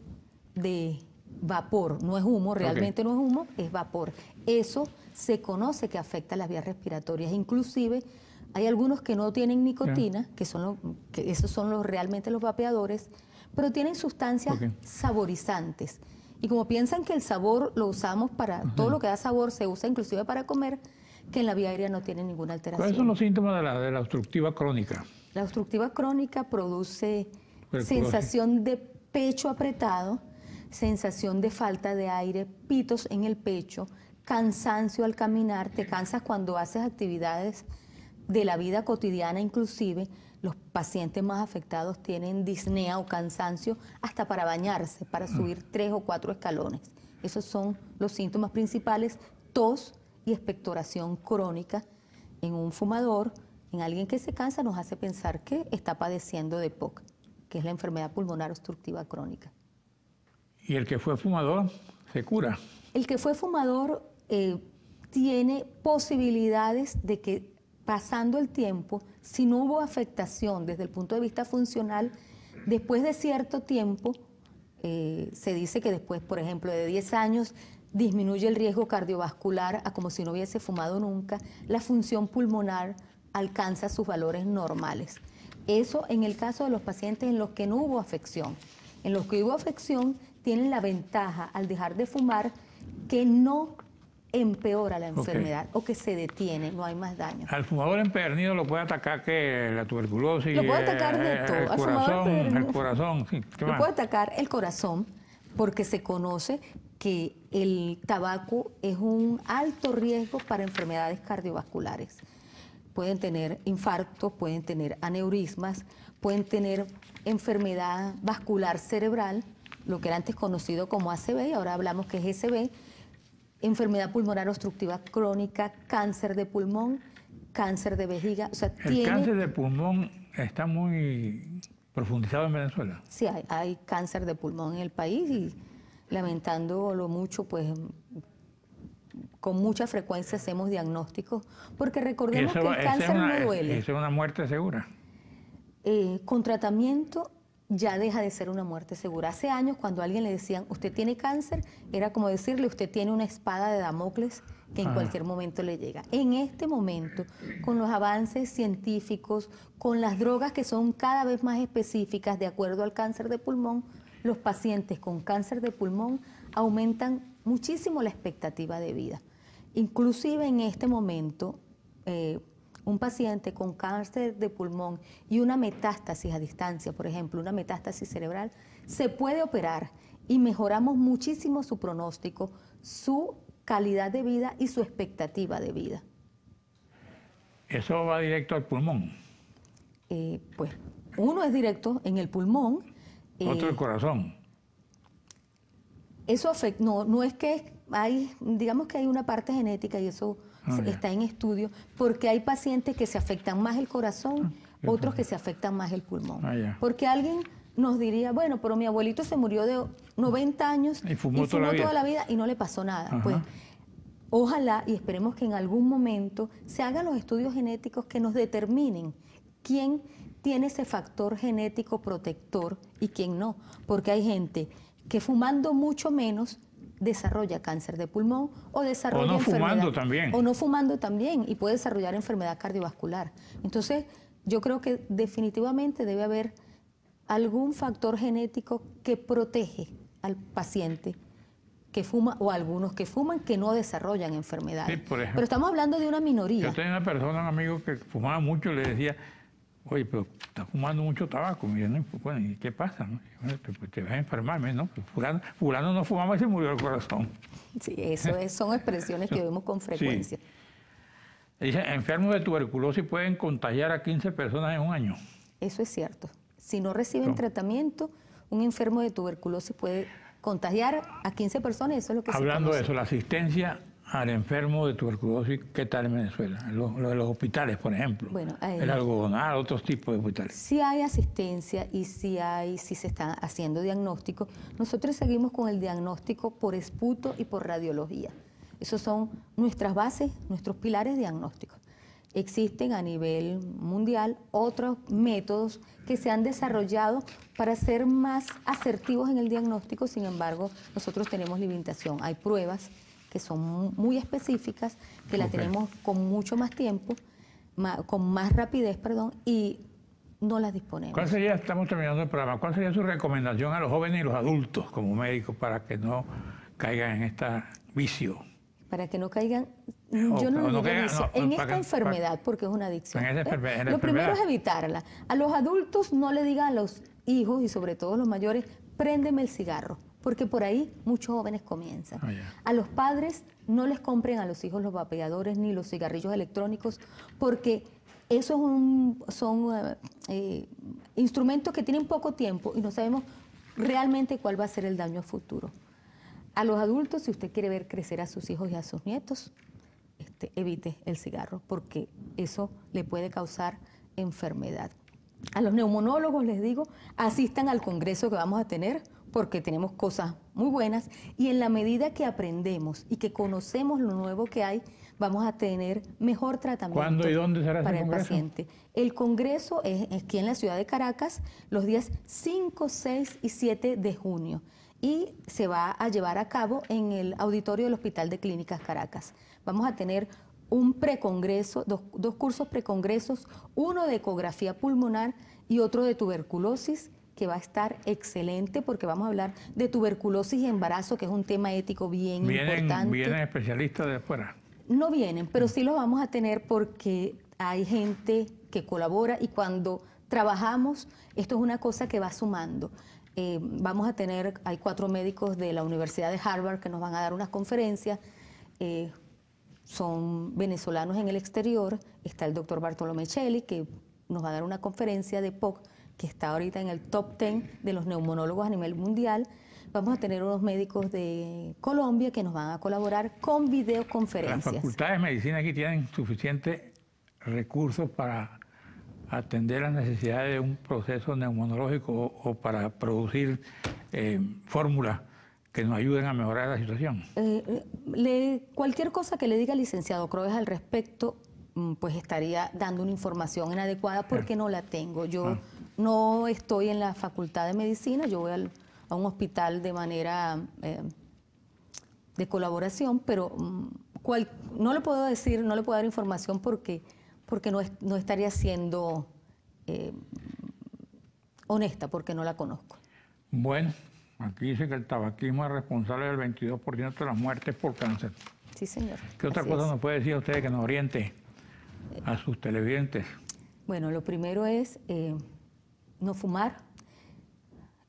de vapor. No es humo, realmente no es humo, es vapor. Eso se conoce que afecta las vías respiratorias. Inclusive hay algunos que no tienen nicotina, que esos son realmente los vapeadores, pero tienen sustancias saborizantes. Y como piensan que el sabor lo usamos para, todo lo que da sabor se usa inclusive para comer, que en la vía aérea no tiene ninguna alteración. ¿Cuáles son los síntomas de la obstructiva crónica? La obstructiva crónica produce sensación de pecho apretado, sensación de falta de aire, pitos en el pecho, cansancio al caminar, te cansas cuando haces actividades de la vida cotidiana. Inclusive los pacientes más afectados tienen disnea o cansancio hasta para bañarse, para subir 3 o 4 escalones. Esos son los síntomas principales: tos y expectoración crónica en un fumador. En alguien que se cansa nos hace pensar que está padeciendo de POC, que es la enfermedad pulmonar obstructiva crónica. ¿Y el que fue fumador se cura? El que fue fumador tiene posibilidades de que, pasando el tiempo, si no hubo afectación desde el punto de vista funcional, después de cierto tiempo, se dice que después, por ejemplo, de 10 años, disminuye el riesgo cardiovascular a como si no hubiese fumado nunca, la función pulmonar alcanza sus valores normales. Eso en el caso de los pacientes en los que no hubo afección. En los que hubo afección tienen la ventaja al dejar de fumar que no empeora la enfermedad o que se detiene, no hay más daño. Al fumador empedernido lo puede atacar que la tuberculosis, lo puede atacar de todo. El corazón, sí. Lo puede atacar el corazón, porque se conoce que el tabaco es un alto riesgo para enfermedades cardiovasculares. Pueden tener infartos, pueden tener aneurismas, pueden tener enfermedad vascular cerebral, lo que era antes conocido como ACV y ahora hablamos que es SB, enfermedad pulmonar obstructiva crónica, cáncer de pulmón, cáncer de vejiga. O sea, ¿El cáncer de pulmón está muy profundizado en Venezuela? Sí, hay cáncer de pulmón en el país y lamentándolo mucho, pues con mucha frecuencia hacemos diagnósticos, porque recordemos que el cáncer no duele. ¿Es una muerte segura? Con tratamiento ya deja de ser una muerte segura. Hace años, cuando a alguien le decían, usted tiene cáncer, era como decirle, usted tiene una espada de Damocles que en cualquier momento le llega. En este momento, con los avances científicos, con las drogas que son cada vez más específicas de acuerdo al cáncer de pulmón, los pacientes con cáncer de pulmón aumentan muchísimo la expectativa de vida. Inclusive en este momento, un paciente con cáncer de pulmón y una metástasis a distancia, por ejemplo, una metástasis cerebral, se puede operar y mejoramos muchísimo su pronóstico, su calidad de vida y su expectativa de vida. Eso va directo al pulmón. Pues uno es directo en el pulmón. Otro el corazón. Eso afecta, no es que hay, digamos que hay una parte genética y eso está en estudio, porque hay pacientes que se afectan más el corazón, otros que se afectan más el pulmón. Porque alguien nos diría, bueno, pero mi abuelito se murió de 90 años y fumó toda la vida y no le pasó nada. Pues ojalá y esperemos que en algún momento se hagan los estudios genéticos que nos determinen quién tiene ese factor genético protector y quién no. Porque hay gente que fumando mucho menos desarrolla cáncer de pulmón o desarrolla enfermedad. O no fumando también. O no fumando también y puede desarrollar enfermedad cardiovascular. Entonces, yo creo que definitivamente debe haber algún factor genético que protege al paciente que fuma o algunos que fuman que no desarrollan enfermedades. Sí, por ejemplo, pero estamos hablando de una minoría. Yo tenía una persona, un amigo que fumaba mucho, le decía, oye, pero estás fumando mucho tabaco. Y yo, bueno, ¿y qué pasa? ¿No? Bueno, pues te vas a enfermarme, ¿no? Pues fulano no fumaba y se murió del corazón. Sí, son expresiones que vemos con frecuencia. Sí. Dice, enfermos de tuberculosis pueden contagiar a 15 personas en un año. Eso es cierto. Si no reciben tratamiento, un enfermo de tuberculosis puede contagiar a 15 personas, eso es lo que Hablando de eso, la asistencia al enfermo de tuberculosis, ¿qué tal en Venezuela? Lo de los hospitales, por ejemplo. Bueno, el algodonal, otros tipos de hospitales. Sí hay asistencia y sí se está haciendo diagnóstico. Nosotros seguimos con el diagnóstico por esputo y por radiología. Esos son nuestras bases, nuestros pilares diagnósticos. Existen a nivel mundial otros métodos que se han desarrollado para ser más asertivos en el diagnóstico, sin embargo, nosotros tenemos limitación. Hay pruebas que son muy específicas, que las tenemos con mucho más tiempo, con más rapidez, y no las disponemos. ¿Cuál sería, estamos terminando el programa, cuál sería su recomendación a los jóvenes y los adultos como médicos para que no caigan en este vicio? Para que no caigan, yo no lo digo en esta enfermedad, porque es una adicción. Lo primero es evitarla. A los adultos no le digan a los hijos y sobre todo a los mayores, préndeme el cigarro, porque por ahí muchos jóvenes comienzan. A los padres no les compren a los hijos los vapeadores ni los cigarrillos electrónicos, porque esos son instrumentos que tienen poco tiempo y no sabemos realmente cuál va a ser el daño futuro. A los adultos, si usted quiere ver crecer a sus hijos y a sus nietos, evite el cigarro, porque eso le puede causar enfermedad. A los neumonólogos les digo, asistan al congreso que vamos a tener, porque tenemos cosas muy buenas, y en la medida que aprendemos y que conocemos lo nuevo que hay, vamos a tener mejor tratamiento. ¿Cuándo y dónde será para ese el congreso? Paciente. El congreso es aquí en la ciudad de Caracas, los días 5, 6 y 7 de junio. Y se va a llevar a cabo en el auditorio del Hospital de Clínicas Caracas. Vamos a tener un precongreso, dos cursos precongresos, uno de ecografía pulmonar y otro de tuberculosis, que va a estar excelente porque vamos a hablar de tuberculosis y embarazo, que es un tema ético bien importante. ¿Vienen especialistas de afuera? No vienen, pero sí los vamos a tener porque hay gente que colabora y cuando trabajamos, esto es una cosa que va sumando. Vamos a tener, hay 4 médicos de la Universidad de Harvard que nos van a dar unas conferencias, son venezolanos en el exterior, está el doctor Bartolomé Cheli, que nos va a dar una conferencia de POC, que está ahorita en el top 10 de los neumonólogos a nivel mundial. Vamos a tener unos médicos de Colombia que nos van a colaborar con videoconferencias. Las facultades de medicina aquí tienen suficientes recursos para atender las necesidades de un proceso neumonológico o para producir fórmulas que nos ayuden a mejorar la situación. Cualquier cosa que le diga el licenciado Croes al respecto, pues estaría dando una información inadecuada porque no la tengo. Yo no estoy en la Facultad de Medicina, yo voy a un hospital de manera de colaboración, pero no le puedo decir, no le puedo dar información porque no estaría siendo honesta, porque no la conozco. Bueno, aquí dice que el tabaquismo es responsable del 22% de las muertes por cáncer. Sí, señor. ¿Qué otra cosa nos puede decir a usted que nos oriente a sus televidentes? Bueno, lo primero es no fumar,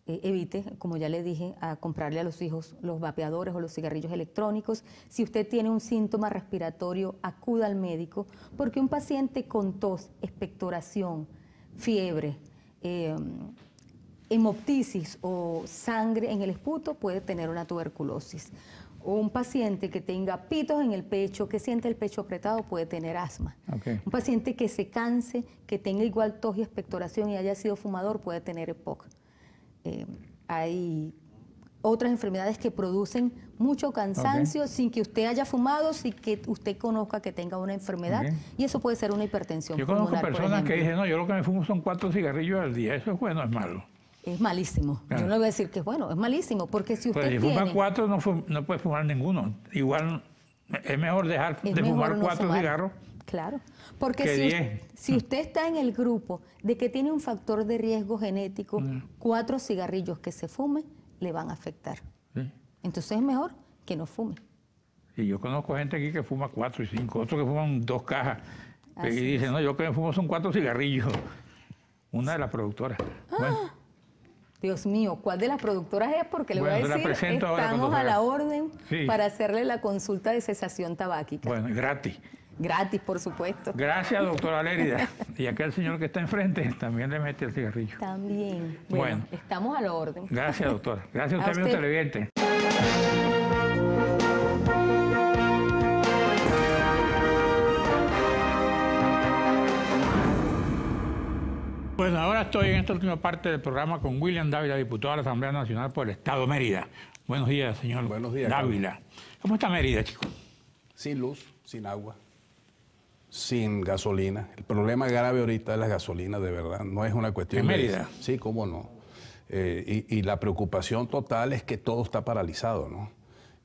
evite, como ya le dije, a comprarle a los hijos los vapeadores o los cigarrillos electrónicos. Si usted tiene un síntoma respiratorio, acuda al médico, porque un paciente con tos, expectoración, fiebre, hemoptisis o sangre en el esputo puede tener una tuberculosis. O un paciente que tenga pitos en el pecho, que siente el pecho apretado, puede tener asma. Okay. Un paciente que se canse, que tenga igual tos y expectoración y haya sido fumador, puede tener EPOC. Hay otras enfermedades que producen mucho cansancio sin que usted haya fumado, sin que usted conozca que tenga una enfermedad, y eso puede ser una hipertensión pulmonar. Yo conozco personas que dicen, no, yo lo que me fumo son 4 cigarrillos al día, ¿eso es bueno o es malo? Es malísimo. Yo no le voy a decir que es bueno, es malísimo, porque si usted pues si fuma 4, no puede fumar ninguno. Igual es mejor dejar de fumar 4 cigarros. Claro, porque si usted está en el grupo de que tiene un factor de riesgo genético, 4 cigarrillos que se fume le van a afectar. Sí. Entonces es mejor que no fume. Y yo conozco gente aquí que fuma 4 y 5, otros que fuman 2 cajas. Y dicen, no, yo que me fumo son 4 cigarrillos. Una de las productoras. Bueno. Dios mío, ¿cuál de las productoras es? Porque le voy a decir, estamos a la orden para hacerle la consulta de cesación tabáquica. Bueno, gratis. Gratis, por supuesto. Gracias, doctora Lérida. Y aquel señor que está enfrente también le mete el cigarrillo. También. Bueno, estamos a la orden. Gracias, doctora. Gracias a usted, amigo televidente. Bueno, ahora estoy en esta última parte del programa con William Dávila, diputado de la Asamblea Nacional por el Estado de Mérida. Buenos días, señor Dávila. Carlos. ¿Cómo está Mérida, chico? Sin luz, sin agua, sin gasolina. El problema grave ahorita es la gasolina, de verdad. No es una cuestión de Mérida. Sí, cómo no. Y la preocupación total es que todo está paralizado, ¿no?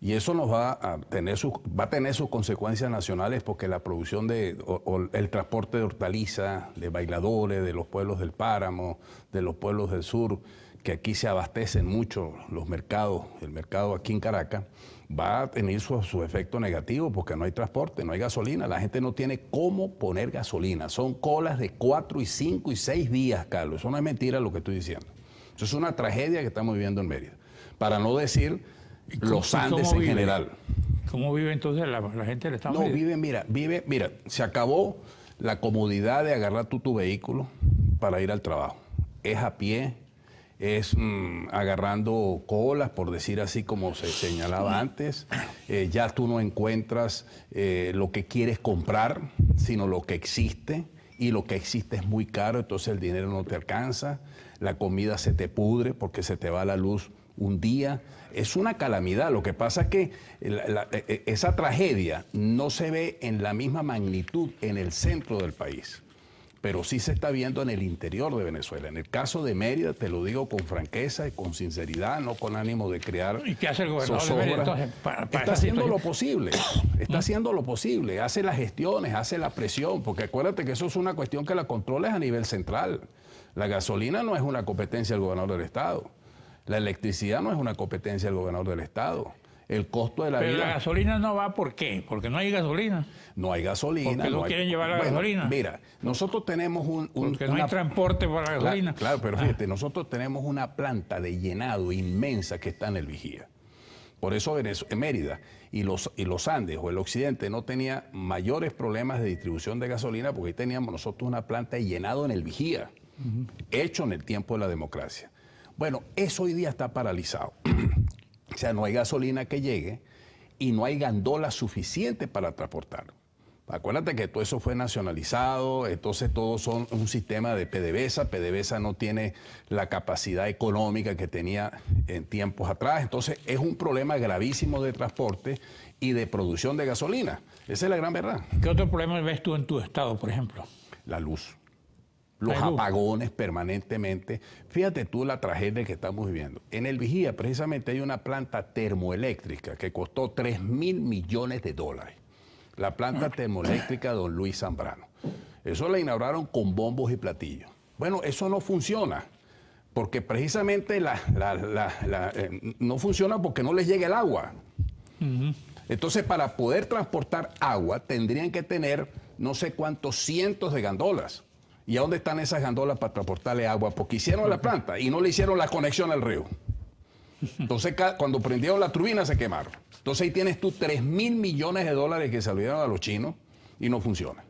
Y eso nos va a tener sus consecuencias nacionales, porque la producción el transporte de hortalizas, de bailadores, de los pueblos del páramo, de los pueblos del sur, que aquí se abastecen mucho los mercados, el mercado aquí en Caracas, va a tener su efecto negativo, porque no hay transporte, no hay gasolina, la gente no tiene cómo poner gasolina. Son colas de 4 y 5 y 6 días, Carlos. Eso no es mentira lo que estoy diciendo. Eso es una tragedia que estamos viviendo en Mérida. Para no decir los Andes en general. ¿Cómo vive entonces la gente del Estado? No, mira, se acabó la comodidad de agarrar tu vehículo para ir al trabajo. Es a pie, es agarrando colas, por decir así como se señalaba antes. Ya tú no encuentras lo que quieres comprar, sino lo que existe. Y lo que existe es muy caro, entonces el dinero no te alcanza. La comida se te pudre porque se te va la luz un día. Es una calamidad. Lo que pasa es que esa tragedia no se ve en la misma magnitud en el centro del país, pero sí se está viendo en el interior de Venezuela. En el caso de Mérida, te lo digo con franqueza y con sinceridad, no con ánimo de crear. ¿Y qué hace el gobernador de Mérida entonces? Está haciendo lo posible, está haciendo lo posible, hace las gestiones, hace la presión, porque acuérdate que eso es una cuestión que la controla a nivel central. La gasolina no es una competencia del gobernador del Estado. La electricidad no es una competencia del gobernador del Estado. El costo de la vida... Pero la gasolina no va, ¿por qué? Porque no hay gasolina. No hay gasolina. Porque no quieren llevar la gasolina. Mira, nosotros tenemos porque no hay transporte para la gasolina. Claro, pero fíjate, nosotros tenemos una planta de llenado inmensa que está en el Vigía. Por eso en Mérida y los Andes o el occidente no tenía mayores problemas de distribución de gasolina, porque ahí teníamos nosotros una planta de llenado en el Vigía, hecho en el tiempo de la democracia. Bueno, eso hoy día está paralizado. O sea, no hay gasolina que llegue y no hay gandolas suficientes para transportar. Acuérdate que todo eso fue nacionalizado, entonces todos son un sistema de PDVSA. PDVSA no tiene la capacidad económica que tenía en tiempos atrás. Entonces es un problema gravísimo de transporte y de producción de gasolina. Esa es la gran verdad. ¿Qué otro problema ves tú en tu estado, por ejemplo? La luz. Los apagones permanentemente. Fíjate tú la tragedia que estamos viviendo. En el Vigía, precisamente, hay una planta termoeléctrica que costó $3.000 millones. La planta termoeléctrica Don Luis Zambrano. Eso la inauguraron con bombos y platillos. Bueno, eso no funciona, porque precisamente no funciona porque no les llega el agua. Entonces, para poder transportar agua, tendrían que tener no sé cuántos cientos de gandolas. ¿Y a dónde están esas gandolas para transportarle agua? Porque hicieron la planta y no le hicieron la conexión al río. Entonces, cuando prendieron la turbina, se quemaron. Entonces, ahí tienes tú 3.000 millones de dólares que se olvidaron a los chinos y no funciona.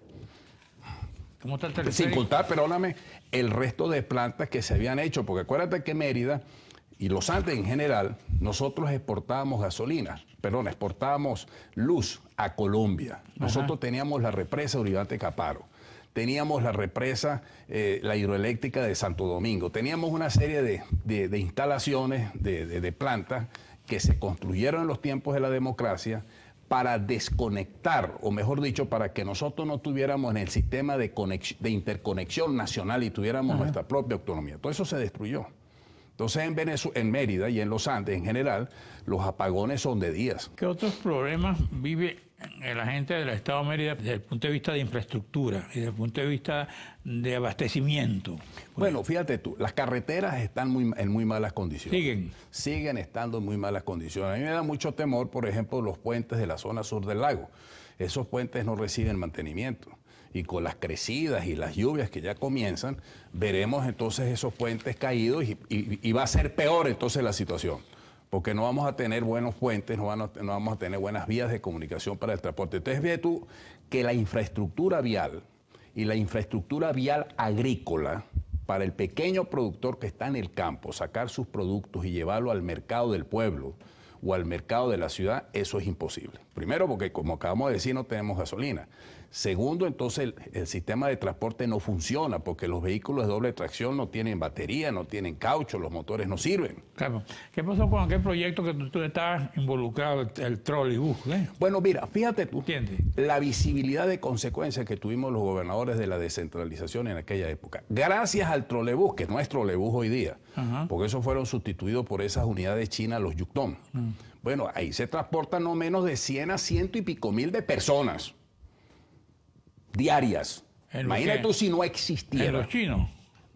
¿Cómo está el teleférico? Sin contar, perdóname, el resto de plantas que se habían hecho. Porque acuérdate que Mérida y los Andes en general, nosotros exportábamos exportábamos luz a Colombia. Nosotros teníamos la represa Uribante Caparo. Teníamos la represa, la hidroeléctrica de Santo Domingo. Teníamos una serie de instalaciones, de plantas que se construyeron en los tiempos de la democracia para desconectar, o mejor dicho, para que nosotros no tuviéramos en el sistema de interconexión nacional y tuviéramos nuestra propia autonomía. Todo eso se destruyó. Entonces, en Mérida y en los Andes en general, los apagones son de días. ¿Qué otros problemas vive la gente del Estado de Mérida desde el punto de vista de infraestructura y desde el punto de vista de abastecimiento? Bueno, fíjate tú, las carreteras están en muy malas condiciones. Siguen estando en muy malas condiciones. A mí me da mucho temor, por ejemplo, los puentes de la zona sur del lago. Esos puentes no reciben mantenimiento. Y con las crecidas y las lluvias que ya comienzan, veremos entonces esos puentes caídos y va a ser peor entonces la situación. Porque no vamos a tener buenos puentes, no vamos a tener buenas vías de comunicación para el transporte. Entonces, ve tú que la infraestructura vial y la infraestructura vial agrícola, para el pequeño productor que está en el campo, sacar sus productos y llevarlo al mercado del pueblo o al mercado de la ciudad, eso es imposible. Primero, porque como acabamos de decir, no tenemos gasolina. Segundo, entonces el sistema de transporte no funciona porque los vehículos de doble tracción no tienen batería, no tienen caucho, los motores no sirven. Claro. ¿Qué pasó con aquel proyecto que tú estabas involucrado, el trolebús? Bueno, mira, fíjate tú, ¿entiendes? La visibilidad de consecuencias que tuvimos los gobernadores de la descentralización en aquella época. Gracias al trolebús, que no es trolebús hoy día, porque esos fueron sustituidos por esas unidades chinas, los Yukton. Bueno, ahí se transportan no menos de 100 a 100 y pico mil de personas diarias. Imagínate tú si no existiera. ¿En los chinos?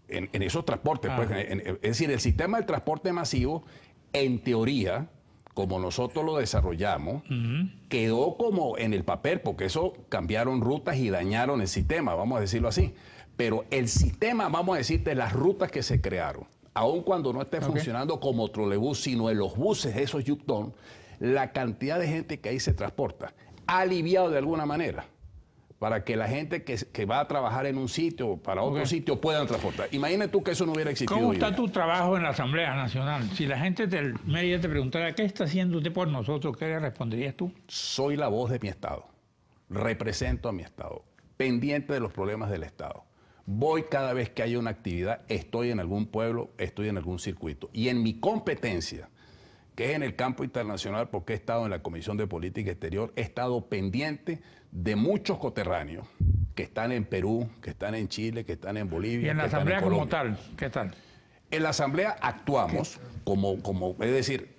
En esos transportes. Pues, es decir, el sistema del transporte masivo, en teoría, como nosotros lo desarrollamos, quedó como en el papel, porque eso cambiaron rutas y dañaron el sistema, vamos a decirlo así. Pero el sistema, vamos a decirte, las rutas que se crearon, aun cuando no esté funcionando como trolebús, sino en los buses, esos Yukton, la cantidad de gente que ahí se transporta ha aliviado de alguna manera para que la gente que va a trabajar en un sitio o para otro sitio puedan transportar. Imagínate tú que eso no hubiera existido. ¿Cómo está tu trabajo en la Asamblea Nacional? Si la gente del Mérida te preguntara, ¿qué está haciendo usted por nosotros? ¿Qué le responderías tú? Soy la voz de mi Estado. Represento a mi Estado. Pendiente de los problemas del Estado. Voy cada vez que haya una actividad, estoy en algún pueblo, estoy en algún circuito. Y en mi competencia, que es en el campo internacional, porque he estado en la Comisión de Política Exterior, he estado pendiente de muchos coterráneos que están en Perú, que están en Chile, que están en Bolivia. ¿Y en la Asamblea como tal? ¿Qué tal? En la Asamblea actuamos, es decir,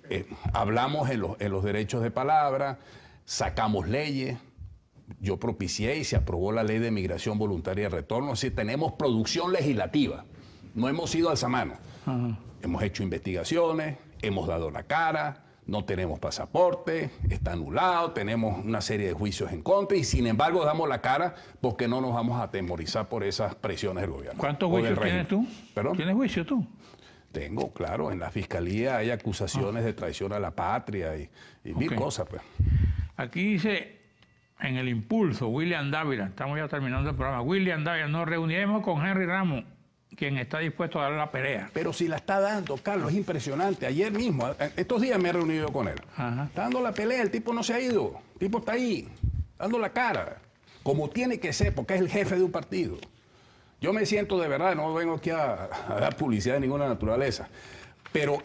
hablamos en los derechos de palabra, sacamos leyes. Yo propicié y se aprobó la ley de migración voluntaria y retorno. Es decir, tenemos producción legislativa. No hemos ido alzamano. Hemos hecho investigaciones, hemos dado la cara, no tenemos pasaporte, está anulado, tenemos una serie de juicios en contra y sin embargo damos la cara porque no nos vamos a atemorizar por esas presiones del gobierno. ¿Cuántos juicios tienes tú? ¿Perdón? ¿Tienes juicio tú? Tengo, claro. En la Fiscalía hay acusaciones de traición a la patria y mil cosas. Pues. Aquí dice... En el Impulso, William Dávila, estamos ya terminando el programa. William Dávila, nos reuniremos con Henry Ramos, quien está dispuesto a dar la pelea. Pero si la está dando, Carlos, es impresionante. Ayer mismo, estos días me he reunido con él. Está dando la pelea, el tipo no se ha ido. El tipo está ahí, dando la cara, como tiene que ser, porque es el jefe de un partido. Yo me siento de verdad, no vengo aquí a dar publicidad de ninguna naturaleza, pero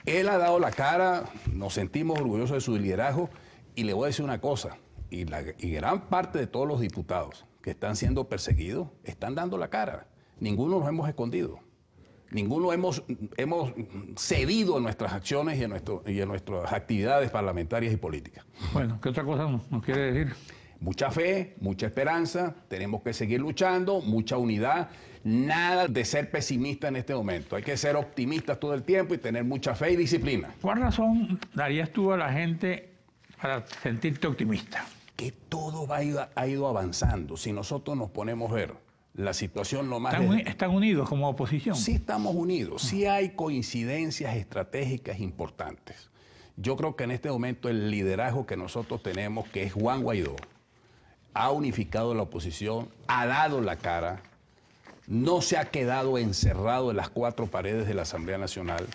él ha dado la cara, nos sentimos orgullosos de su liderazgo y le voy a decir una cosa. Y gran parte de todos los diputados que están siendo perseguidos están dando la cara. Ninguno nos hemos escondido. Ninguno hemos cedido en nuestras acciones y en nuestras actividades parlamentarias y políticas. Bueno, ¿qué otra cosa nos quiere decir? Mucha fe, mucha esperanza, tenemos que seguir luchando, mucha unidad. Nada de ser pesimista en este momento. Hay que ser optimistas todo el tiempo y tener mucha fe y disciplina. ¿Cuál razón darías tú a la gente para sentirte optimista? Que todo ha ido avanzando. Si nosotros nos ponemos a ver la situación lo más... ¿Están unidos como oposición? Sí estamos unidos, sí hay coincidencias estratégicas importantes. Yo creo que en este momento el liderazgo que nosotros tenemos, que es Juan Guaidó, ha unificado la oposición, ha dado la cara, no se ha quedado encerrado en las cuatro paredes de la Asamblea Nacional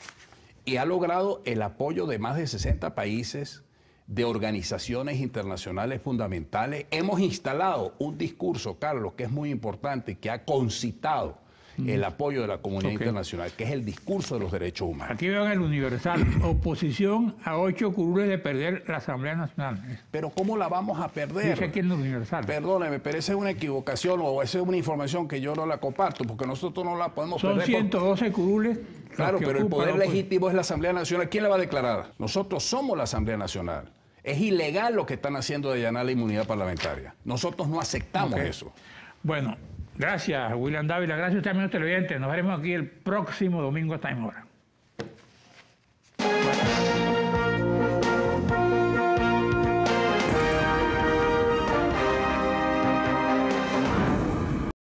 y ha logrado el apoyo de más de 60 países, de organizaciones internacionales fundamentales. Hemos instalado un discurso, Carlos, que es muy importante y que ha concitado el apoyo de la comunidad internacional, que es el discurso de los derechos humanos. Aquí veo en el Universal, oposición a 8 curules de perder la Asamblea Nacional. Pero ¿cómo la vamos a perder? Dice aquí en el Universal. Perdóneme, pero esa es una equivocación o esa es una información que yo no la comparto, porque nosotros no la podemos perder. Son 112 curules. Claro, pero el poder legítimo es la Asamblea Nacional. ¿Quién la va a declarar? Nosotros somos la Asamblea Nacional. Es ilegal lo que están haciendo de allanar la inmunidad parlamentaria. Nosotros no aceptamos eso. Bueno, gracias, William Dávila. Gracias a usted, amigos televidentes. Nos veremos aquí el próximo domingo a esta misma hora.